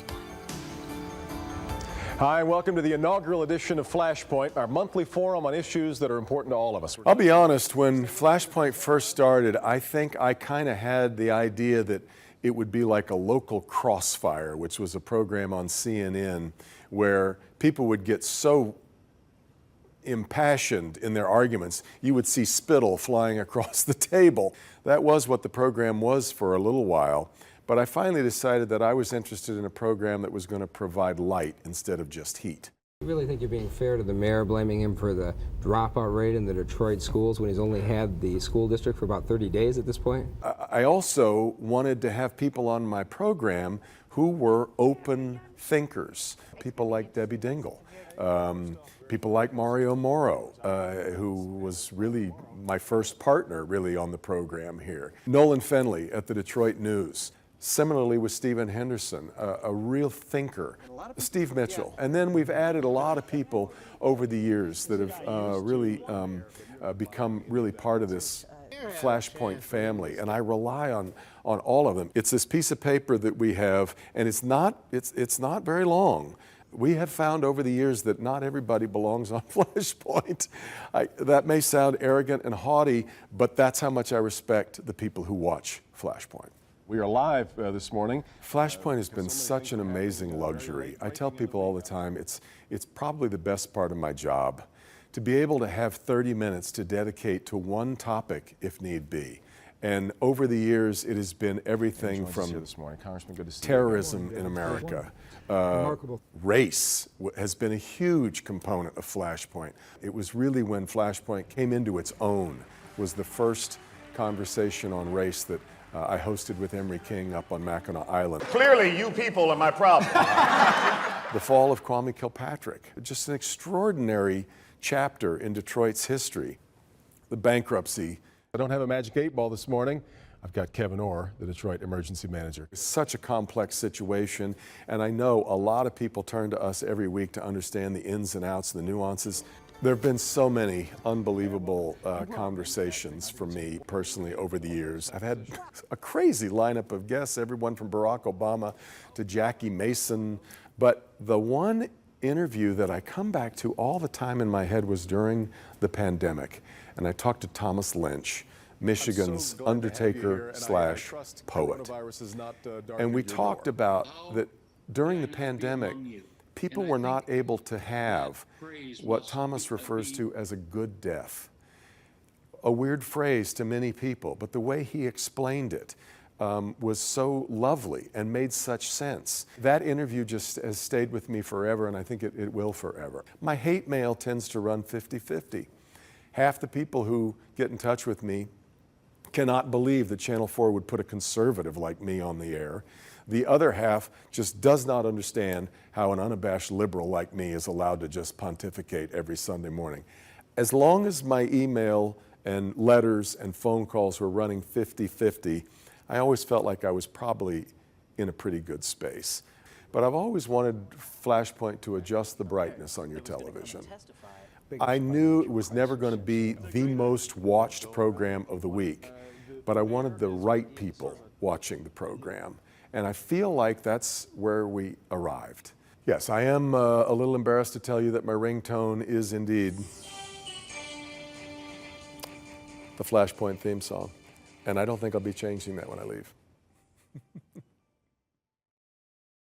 Flashpoint. Hi, welcome to the inaugural edition of Flashpoint, our monthly forum on issues that are important to all of us. I'll be honest, when Flashpoint first started, I think I kind of had the idea that it would be like a local Crossfire, which was a program on CNN where people would get so impassioned in their arguments, you would see spittle flying across the table. That was what the program was for a little while. But I finally decided that I was interested in a program that was going to provide light instead of just heat. You really think you're being fair to the mayor, blaming him for the dropout rate in the Detroit schools when he's only had the school district for about 30 days at this point? I also wanted to have people on my program who were open thinkers. People like Debbie Dingle, people like Mario Moro, who was really my first partner really on the program here. Nolan Fenley at the Detroit News. Similarly with Stephen Henderson, a real thinker. Steve Mitchell. And then we've added a lot of people over the years that have really become really part of this Flashpoint family. And I rely on all of them. It's this piece of paper that we have, and it's not very long. We have found over the years that not everybody belongs on Flashpoint. That may sound arrogant and haughty, but that's how much I respect the people who watch Flashpoint. We are live this morning. Flashpoint has been such an amazing luxury. I tell people all the time, it's probably the best part of my job, to be able to have 30 minutes to dedicate to one topic if need be. And over the years, it has been everything from terrorism in America. Race has been a huge component of Flashpoint. It was really when Flashpoint came into its own, was the first conversation on race that I hosted with Emery King up on Mackinac Island. Clearly, you people are my problem. The fall of Kwame Kilpatrick, just an extraordinary chapter in Detroit's history. The bankruptcy. I don't have a magic 8-ball this morning. I've got Kevin Orr, the Detroit emergency manager. It's such a complex situation, and I know a lot of people turn to us every week to understand the ins and outs, the nuances. There have been so many unbelievable conversations for me personally over the years. I've had a crazy lineup of guests, everyone from Barack Obama to Jackie Mason. But the one interview that I come back to all the time in my head was during the pandemic. And I talked to Thomas Lynch, Michigan's undertaker slash poet. And we talked about that during the pandemic, people were not able to have what Thomas refers to as a good death. A weird phrase to many people, but the way he explained it was so lovely and made such sense. That interview just has stayed with me forever, and I think it will forever. My hate mail tends to run 50-50. Half the people who get in touch with me cannot believe that Channel 4 would put a conservative like me on the air. The other half just does not understand how an unabashed liberal like me is allowed to just pontificate every Sunday morning. As long as my email and letters and phone calls were running 50-50, I always felt like I was probably in a pretty good space. But I've always wanted Flashpoint to adjust the brightness on your television. I knew it was never going to be the most watched program of the week, but I wanted the right people watching the program. And I feel like that's where we arrived. Yes, I am a little embarrassed to tell you that my ringtone is indeed the Flashpoint theme song. And I don't think I'll be changing that when I leave.